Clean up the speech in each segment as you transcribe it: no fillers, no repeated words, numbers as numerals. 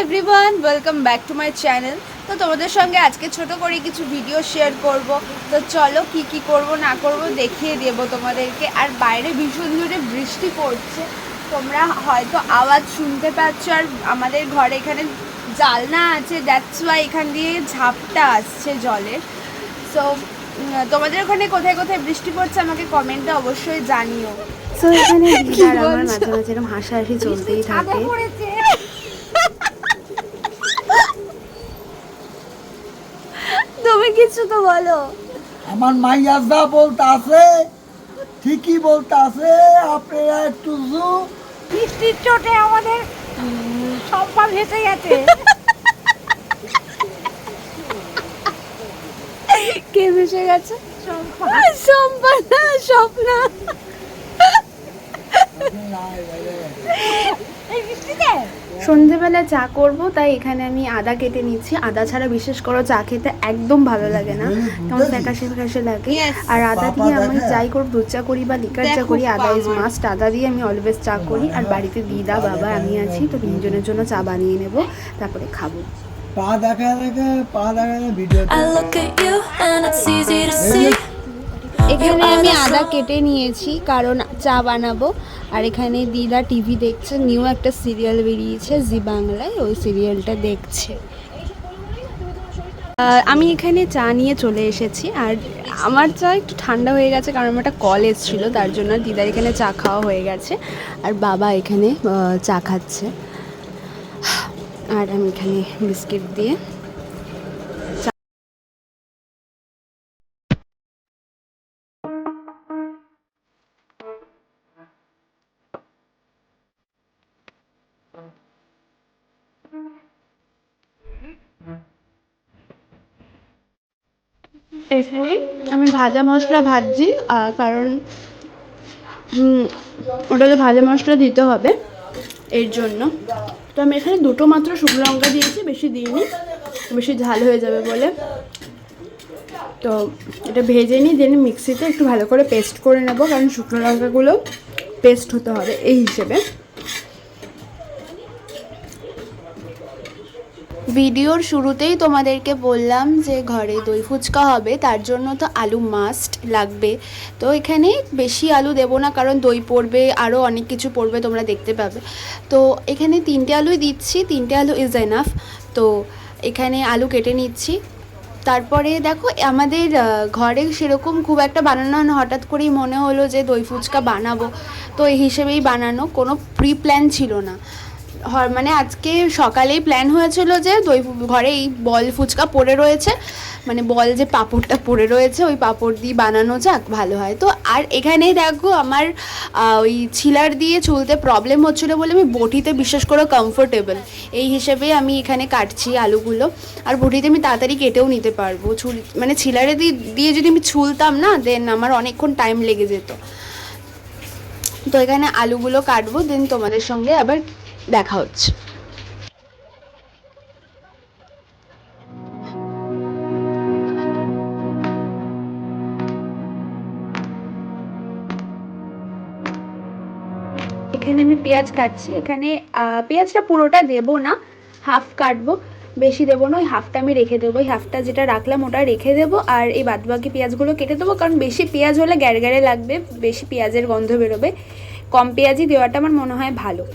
Everyone, welcome back to my channel. তো তোমাদের সঙ্গে আজকে ছোট করে কিছু ভিডিও শেয়ার করব। তো চলো কি করব না করব দেখিয়ে দেবো তোমাদেরকে। আর বাইরে ভীষণ জোরে বৃষ্টি পড়ছে, তোমরা হয়তো আওয়াজ শুনতে পাচ্ছ। আর আমাদের ঘরে এখানে জানলা আছে, দ্যাটস ওয়াই এখান দিয়ে ঝাপটা আসছে জলের। সো তোমাদের ওখানে কোথায় কোথায় বৃষ্টি পড়ছে আমাকে কমেন্টে অবশ্যই জানিও। সো এখানে দিদার আমার মাঝে মাঝে এরকম হাসাহাসি চলতেই থাকে। তুমি কিছু তো বলো। আমার মাইয়া যা বলতে আছে ঠিকই বলতে আছে, আপনারা একটু বৃষ্টির চোটে আমাদের সম্পা ভেসে গেছে। কে ভেসে গেছে? সম্পা না, স্বপ্না। এই বৃষ্টিতে সন্ধেবেলা চা করব, তাই এখানে আমি আদা কেটে নিচ্ছি। আদা ছাড়া বিশেষ করে চা খেতে একদম ভালো লাগে না, কেমন ফ্যাকাশে ফ্যাকাশে লাগে। আর আদা দিয়ে আমি যাই করব, দুধ চা করি বা লিকার চা করি, আদা ইজ মাস্ট। আদা দিয়ে আমি অলওয়েজ চা করি। আর বাড়িতে দিদা, বাবা, আমি আছি, তো তিনজনের জন্য চা বানিয়ে নেব, তারপরে খাবো। পা দেখা ভিডিও। এখানে আমি আদা কেটে নিয়েছি কারণ চা বানাবো। আর এখানে দিদা টিভি দেখছে, নিউ একটা সিরিয়াল বেরিয়েছে জি বাংলায়, ওই সিরিয়ালটা দেখছে। আমি এখানে চা নিয়ে চলে এসেছি। আর আমার চা একটু ঠান্ডা হয়ে গেছে কারণ আমার একটা কল এসেছিলো, তার জন্য দিদার এখানে চা খাওয়া হয়ে গেছে। আর বাবা এখানে চা খাচ্ছে। আর আমি এখানে বিস্কিট দিয়ে এখানে আমি ভাজা মশলা ভাজছি, কারণ ওটাতে ভাজা মশলা দিতে হবে, এর জন্য। তো আমি এখানে দুটো মাত্র শুকনো লঙ্কা দিয়েছি, বেশি দিইনি, বেশি ঝাল হয়ে যাবে বলে। তো এটা ভেজে নিই, দেন মিক্সিতে একটু ভালো করে পেস্ট করে নেব, কারণ শুকনো লঙ্কাগুলো পেস্ট হতে হবে এই হিসেবে। ভিডিওর শুরুতেই তোমাদেরকে বললাম যে ঘরে দই ফুচকা হবে, তার জন্য তো আলু মাস্ট লাগবে। তো এখানে বেশি আলু দেবো না, কারণ দই পড়বে, আরও অনেক কিছু পড়বে, তোমরা দেখতে পাবে। তো এখানে 3টে আলুই দিচ্ছি, 3টে আলু ইজ এনাফ। তো এখানে আলু কেটে নিচ্ছি। তারপরে দেখো আমাদের ঘরে সেরকম খুব একটা বানানো না, হঠাৎ করেই মনে হলো যে দই ফুচকা বানাবো, তো এই হিসেবেই বানানো, কোনো প্রি প্ল্যান ছিল না। মানে আজকে সকালেই প্ল্যান হয়েছিল যে ঘরে এই বল ফুচকা পড়ে রয়েছে, মানে বল যে পাঁপড়টা পড়ে রয়েছে, ওই পাঁপড় দিয়ে বানানো যাক, ভালো হয়। তো আর এখানেই দেখো আমার ওই ছিলার দিয়ে চুলতে প্রবলেম হচ্ছিলো বলে আমি বটিতে বিশেষ করে কমফোর্টেবল, এই হিসেবে আমি এখানে কাটছি আলুগুলো। আর বটিতে আমি তাড়াতাড়ি কেটেও নিতে পারবো, মানে ছিলারে দিয়ে যদি আমি ছুলতাম না, দেন আমার অনেকক্ষণ টাইম লেগে যেত। তো এখানে আলুগুলো কাটবো, দেন তোমাদের সঙ্গে আবার দেখা হচ্ছে। এখানে আমি পেঁয়াজ কাটছি। এখানে পেঁয়াজটা পুরোটা দেবো না, হাফ কাটবো, বেশি দেবো না, ওই হাফটা আমি রেখে দেবো। ওই হাফটা যেটা রাখলাম ওটা রেখে দেবো, আর এই বাদবাকি পেঁয়াজগুলো কেটে দেবো, কারণ বেশি পেঁয়াজ হলে গ্যাড়ে লাগবে, বেশি পেঁয়াজের গন্ধ বেরোবে। কম পেঁয়াজই দেওয়াটা আমার মনে হয় ভালো।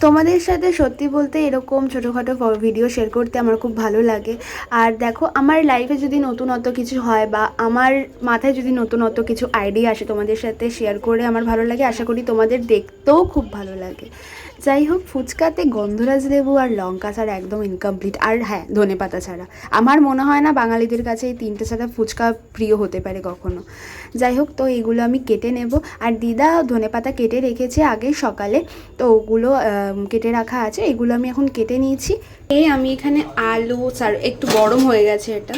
তোমাদের সাথে সত্যি বলতে এরকম ছোটোখাটো ভিডিও শেয়ার করতে আমার খুব ভালো লাগে। আর দেখো, আমার লাইফে যদি নতুনত্ব কিছু হয় বা আমার মাথায় যদি নতুনত্ব কিছু আইডিয়া আসে, তোমাদের সাথে শেয়ার করে আমার ভালো লাগে। আশা করি তোমাদের দেখতেও খুব ভালো লাগে। যাই হোক, ফুচকাতে গন্ধরাজ লেবু আর লঙ্কা ছাড়া একদম ইনকমপ্লিট। আর হ্যাঁ, ধনেপাতা ছাড়া আমার মনে হয় না বাঙালিদের কাছে এই 3টে ছাড়া ফুচকা প্রিয় হতে পারে কখনো। যাই হোক, তো এইগুলো আমি কেটে নেব। আর দিদা ধনেপাতা কেটে রেখেছে আগে সকালে, তো ওগুলো কেটে রাখা আছে, এগুলো আমি এখন কেটে নিয়েছি। আমি এখানে আলু একটু গরম হয়ে গেছে এটা,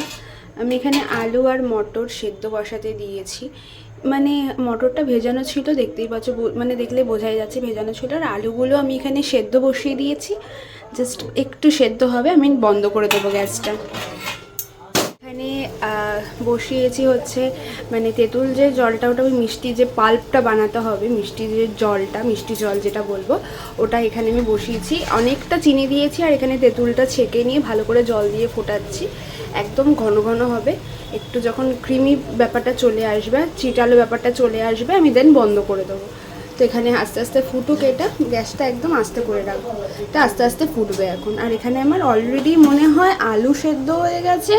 আমি এখানে আলু আর মটর সেদ্ধ বসাতে দিয়েছি। মানে মটরটা ভেজানো ছিল, দেখতেই পাচ্ছ, মানে দেখলে বোঝাই যাচ্ছে ভেজানো ছিল। আর আলুগুলো আমি এখানে সেদ্ধ বসিয়ে দিয়েছি, জাস্ট একটু সেদ্ধ হবে, আমি বন্ধ করে দেবো গ্যাসটা। এখানে বসিয়েছি হচ্ছে মানে তেঁতুল যে জলটা, ওটা ওই মিষ্টি যে পাল্পটা বানাতে হবে, মিষ্টি যে জলটা, মিষ্টি জল যেটা বলবো, ওটা এখানে আমি বসিয়েছি। অনেকটা চিনি দিয়েছি আর এখানে তেঁতুলটা ছেঁকে নিয়ে ভালো করে জল দিয়ে ফোটাচ্ছি। একদম ঘন ঘন হবে, একটু যখন ক্রিমি ব্যাপারটা চলে আসবে, চিটালো ব্যাপারটা চলে আসবে, আমি দেন বন্ধ করে দেবো। তো এখানে আস্তে আস্তে ফুটুক, এটা গ্যাসটা একদম আস্তে করে রাখবো, এটা আস্তে আস্তে ফুটবে এখন। আর এখানে আমার অলরেডি মনে হয় আলু সেদ্ধ হয়ে গেছে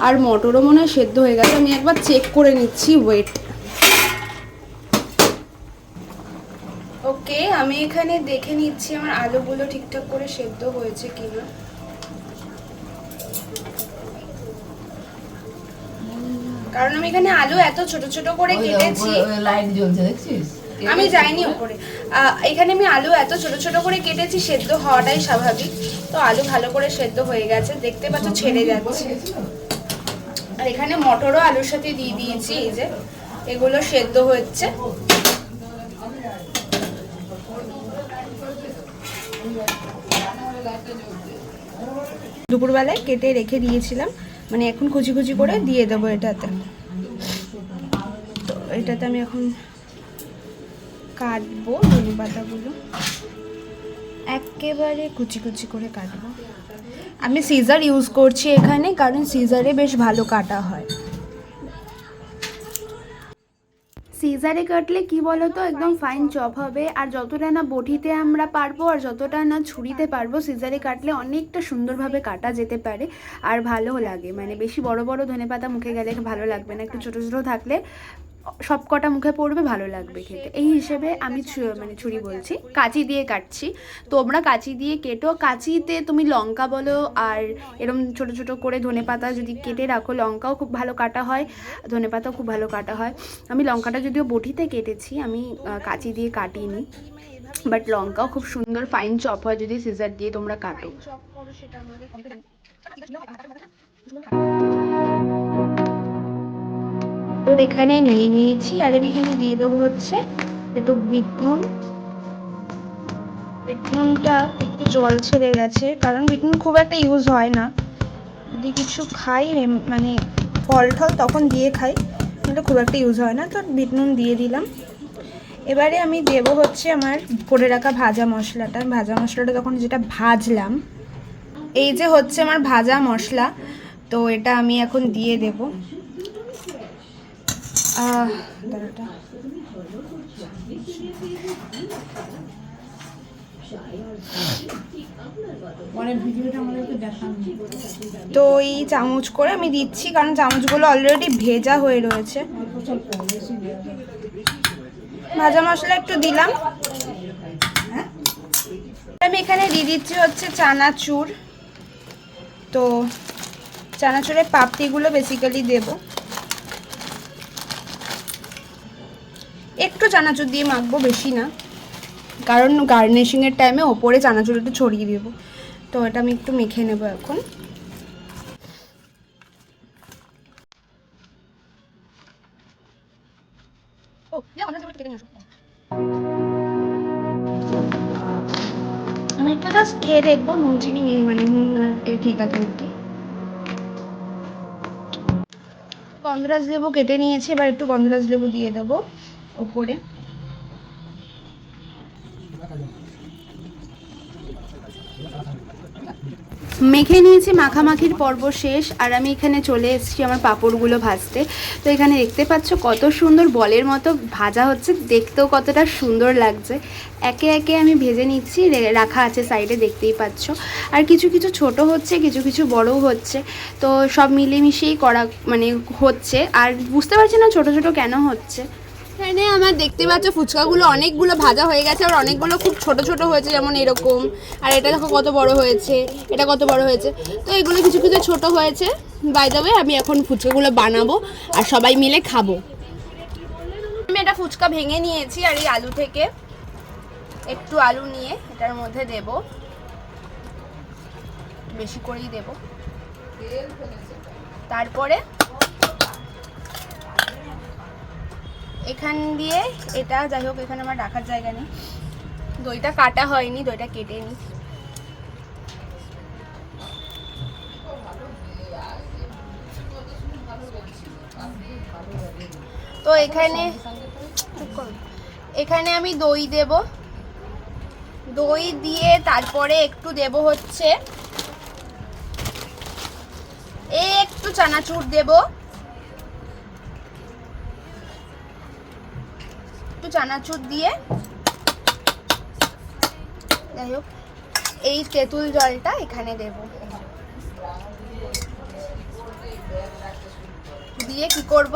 আর মটরও মনে হয় সেদ্ধ হয়ে গেছে। আমি একবার চেক করে নিচ্ছি ওয়েট। ওকে, আমি এখানে দেখে নিচ্ছি আমার আলুগুলো ঠিকঠাক করে সেদ্ধ হয়েছে কিনা। কারণ আমি এখানে আলু এত ছোট ছোট করে কেটেছি, লাইট জ্বলছে দেখছিস? আমি যাইনি উপরে। এখানে আমি আলু এত ছোট ছোট করে কেটেছি, সেদ্ধ হওয়াটাই স্বাভাবিক। তো আলু ভালো করে সেদ্ধ হয়ে গেছে, দেখতে পাচ্ছ ছেড়ে যাচ্ছে। আর এখানে মটরও আলুর সাথে দিয়ে দিয়েছি, এই যে এগুলো সেদ্ধ হচ্ছে। দুপুরবেলায় কেটে রেখে দিয়েছিলাম, মানে এখন কুচি কুচি করে দিয়ে দেবো এটাতে। তো এটাতে আমি এখন কাটবো ধনে পাতাগুলো, একেবারে কুচি কুচি করে কাটবো। আমি সিজার ইউজ করছি এখানে, কারণ সিজারে বেশ ভালো কাটা হয়। সিজারে কাটলে কি বলতো, একদম ফাইন চপ হবে। আর যতটা না বটিতে আমরা পারবো আর যতটা না ছুরিতে পারবো, সিজারে কাটলে অনেকটা সুন্দরভাবে কাটা যেতে পারে আর ভালো লাগে। মানে বেশি বড় বড় ধনেপাতা মুখে গেলে ভালো লাগবে না, একটু ছোটো ছোটো থাকলে সব কটা মুখে পড়বে, ভালো লাগবে খেতে। এই হিসেবে আমি মানে ছুরি বলছি, কাঁচি দিয়ে কাটছি। তোমরা কাঁচি দিয়ে কেটো, কাঁচিতে তুমি লঙ্কা বলো আর এরকম ছোট ছোট করে ধনেপাতা যদি কেটে রাখো, লঙ্কাও খুব ভালো কাটা হয়, ধনেপাতাও খুব ভালো কাটা হয়। আমি লঙ্কাটা যদিও বটিতে কেটেছি, আমি কাঁচি দিয়ে কাটিনি, বাট লঙ্কাও খুব সুন্দর ফাইন চপ হয় যদি সিজার দিয়ে তোমরা কাটো। তো এখানে নিয়ে নিয়েছি, আর এখানে দিয়ে দেবো হচ্ছে একটু বিট নুন। বিট নুনটা একটু জল ছেড়ে গেছে, কারণ বিট নুন খুব একটা ইউজ হয় না। যদি কিছু খাই মানে ফল টল তখন দিয়ে খাই, কিন্তু খুব একটা ইউজ হয় না, তো বিট নুন দিয়ে দিলাম। এবারে আমি দেবো হচ্ছে আমার করে রাখা ভাজা মশলাটা। ভাজা মশলাটা তখন যেটা ভাজলাম, এই যে হচ্ছে আমার ভাজা মশলা, তো এটা আমি এখন দিয়ে দেবো। তো এই চামচ করে আমি দিচ্ছি, কারণ চামচগুলো অলরেডি ভেজা হয়ে রয়েছে। ভাজা মশলা একটু দিলাম। আমি এখানে দিয়ে দিচ্ছি হচ্ছে চানাচুর। তো চানাচুরের পাপড়িগুলো বেসিক্যালি দেবো, একটু চানাচুর দিয়ে মাখবো, বেশি না, কারণ গার্নিশিংয়ের টাইমে ওপরে চানাচুর একটু ছড়িয়ে দেবো। তো এটা আমি একটু মেখে নেব এখন। আমি একটু জাস্ট খেয়ে দেখবো নুন চিনি মানে ঠিক আছে। গন্ধরাজ লেবু কেটে নিয়েছি, এবার একটু গন্ধরাজ লেবু দিয়ে দেবো ওপরে। মেখে নিয়েছি, মাখামাখির পর্ব শেষ, আর আমি এখানে চলে এসেছি আমার পাঁপড়গুলো ভাজতে। তো এখানে দেখতে পাচ্ছ কত সুন্দর বলের মতো ভাজা হচ্ছে, দেখতেও কতটা সুন্দর লাগছে। একে একে আমি ভেজে নিচ্ছি, রাখা আছে সাইডে, দেখতেই পাচ্ছ। আর কিছু কিছু ছোট হচ্ছে, কিছু কিছু বড়ও হচ্ছে, তো সব মিলেমিশেই করা মানে হচ্ছে। আর বুঝতে পারছি না ছোট ছোট কেন হচ্ছে। এখানে আমার দেখতে পাচ্ছ ফুচকাগুলো অনেকগুলো ভাজা হয়ে গেছে, আর অনেকগুলো খুব ছোট ছোট হয়েছে, যেমন এরকম। আর এটা দেখো কত বড় হয়েছে, এটা কত বড় হয়েছে। তো এগুলো কিছু কিছু ছোট হয়েছে। বাই দ্য ওয়ে, আমি এখন ফুচকাগুলো বানাবো আর সবাই মিলে খাবো। আমি একটা ফুচকা ভেঙে নিয়েছি, আর এই আলু থেকে একটু আলু নিয়ে এটার মধ্যে দেব, বেশি করেই দেব। তারপরে এখান দিয়ে এটা, যাই হোক এখানে আমার রাখার জায়গা নেই, দইটা কাটা হয়নি, দইটা কেটে নিই। তো এখানে আমি দই দেব, দই দিয়ে তারপরে একটু দেব হচ্ছে একটু চানাচুর দেব, একটু চানাচুর দিয়ে যাই হোক এই তেঁতুল জলটা এখানে দেব, দিয়ে কি করব,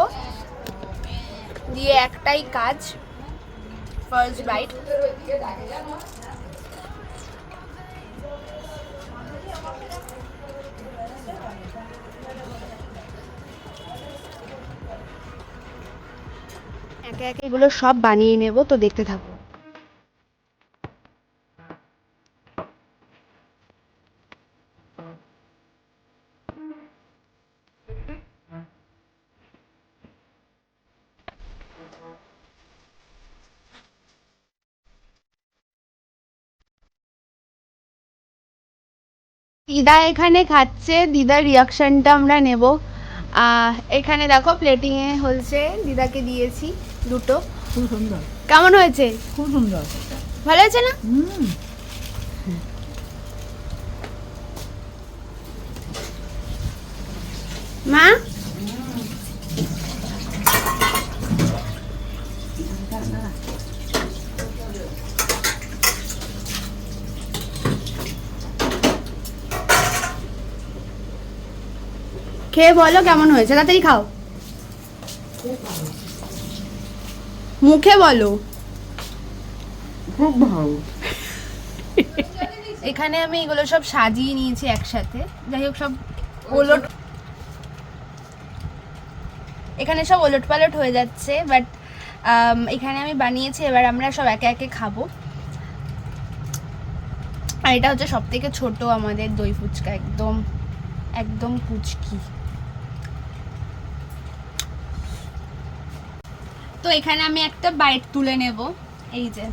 দিয়ে একটাই কাজ, ফার্স্ট বাইট। একে একে এগুলো সব বানিয়ে নেব, তো দেখতে থাকো। দিদা এখানে খাচ্ছে, দিদার রিয়াকশনটা আমরা নেব। এখানে দেখো প্লেটিং এ হচ্ছে, দিদাকে দিয়েছি দুটো। খুব সুন্দর, কেমন হয়েছে? খুব সুন্দর, ভালো হয়েছে না? মা খেয়ে বলো কেমন হয়েছে, তাড়াতাড়ি খাও, মুখে বলো। খুব ভালো। এখানে আমি এগুলো সব সাজিয়ে নিয়েছি একসাথে, যাই হোক সব ওলট, এখানে সব ওলট পালট হয়ে যাচ্ছে, বাট এখানে আমি বানিয়েছি, এবার আমরা সব একে একে খাবো। আর এটা হচ্ছে সব থেকে ছোট আমাদের দই ফুচকা, একদম একদম পুচকি। তো এখানে আমি একটা বাইট তুলে নেব, এই যে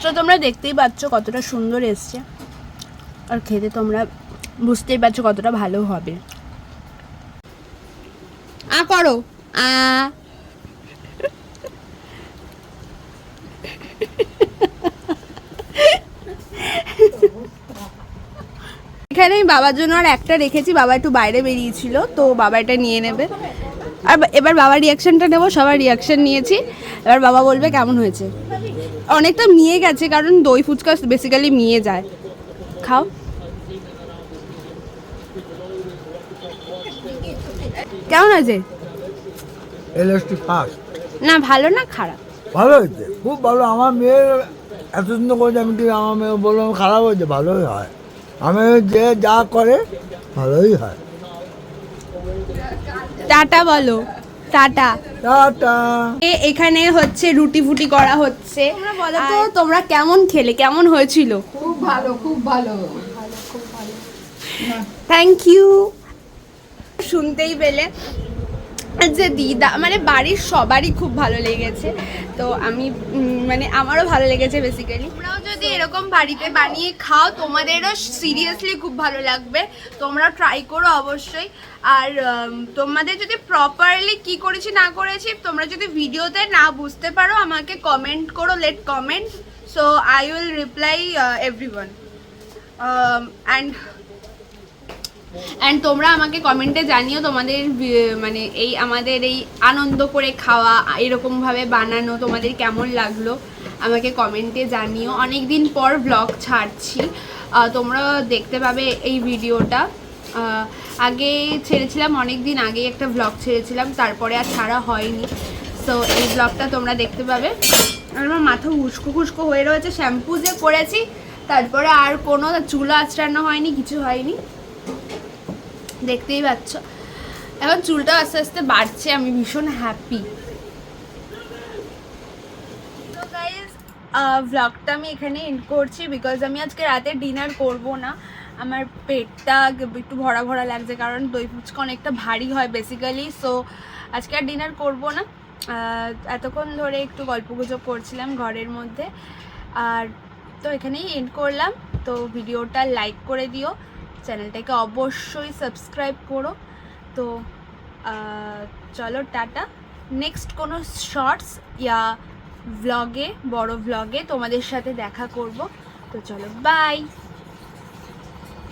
তো তোমরা দেখতেই পাচ্ছ কতটা সুন্দর এসছে, আর খেতে তোমরা বুঝতেই পারছো কতটা ভালো হবে। করো এখানে আমি বাবার জন্য আর একটা রেখেছি, বাবা একটু বাইরে বেরিয়েছিল, তো বাবা এটা নিয়ে নেবে। আর এবার বাবার রিয়াকশনটা নেবো, সবার রিয়াকশন নিয়েছি, এবার বাবা বলবে কেমন হয়েছে। অনেকটা মিয়ে গেছে, কারণ দই ফুচকা বেসিক্যালি মিয়ে যায়। খাও, কেমন হয়েছে? না ভালো না খারাপ? ভালো হয়েছে, খুব ভালো। আমার মেয়ের এত সুন্দর করেছে, আমি কি আমার মেয়ে বললাম খারাপ হয়েছে? ভালোই হয়, আমি যে যা করে ভালোই হয়। টাটা বলো, টাটা। টাটা। এখানে হচ্ছে রুটি ফুটি করা হচ্ছে, তোমরা বলো তো তোমরা কেমন খেলে, কেমন হয়েছিল? খুব ভালো, খুব ভালো। Thank you. শুনতেই পেলে যে দিদা মানে বাড়ির সবারই খুব ভালো লেগেছে, তো আমি মানে আমারও ভালো লেগেছে বেসিক্যালি। তোমরাও যদি এরকম বাড়িতে বানিয়ে খাও, তোমাদেরও সিরিয়াসলি খুব ভালো লাগবে, তোমরা ট্রাই করো অবশ্যই। আর তোমাদের যদি প্রপারলি কি করেছি না করেছি তোমরা যদি ভিডিওতে না বুঝতে পারো, আমাকে কমেন্ট করো, let comment, so I will reply everyone. And তোমরা আমাকে কমেন্টে জানিও তোমাদের মানে এই আমাদের এই আনন্দ করে খাওয়া, এরকমভাবে বানানো তোমাদের কেমন লাগলো, আমাকে কমেন্টে জানিও। অনেক দিন পর ব্লগ ছাড়ছি, তোমরা দেখতে পাবে এই ভিডিওটা। আগে ছেড়েছিলাম, অনেক দিন আগে একটা ব্লগ ছেড়েছিলাম, তারপরে আর ছাড়া হয়নি, সো এই ব্লগটা তোমরা দেখতে পাবে। আর আমার মাথা উস্কো খুস্কো হয়ে রয়েছে, শ্যাম্পু যে করেছি তারপরে আর কোনো চুলও আঁচড়ানো হয়নি, কিছু হয়নি, দেখতেই পাচ্ছ। এখন চুলটা আস্তে আস্তে বাড়ছে, আমি ভীষণ হ্যাপি। তো গাইস ভ্লগটা আমি এখানে এন্ড করছি, বিকজ আমি আজকে রাতে ডিনার করব না। আমার পেটটা একটু ভরা ভরা লাগছে, কারণ দই ফুচকা অনেকটা ভারী হয় বেসিক্যালি। সো আজকে আর ডিনার করব না। এতক্ষণ ধরে একটু গল্পগুজব করছিলাম ঘরের মধ্যে, আর তো এখানেই এন্ড করলাম। তো ভিডিওটা লাইক করে দিও, চ্যানেলটাকে অবশ্যই সাবস্ক্রাইব করো। তো চলো টাটা। নেক্সট কোনো শর্টস ইয়া ব্লগে, বড় ব্লগে তোমাদের সাথে দেখা করব। তো চলো বাই।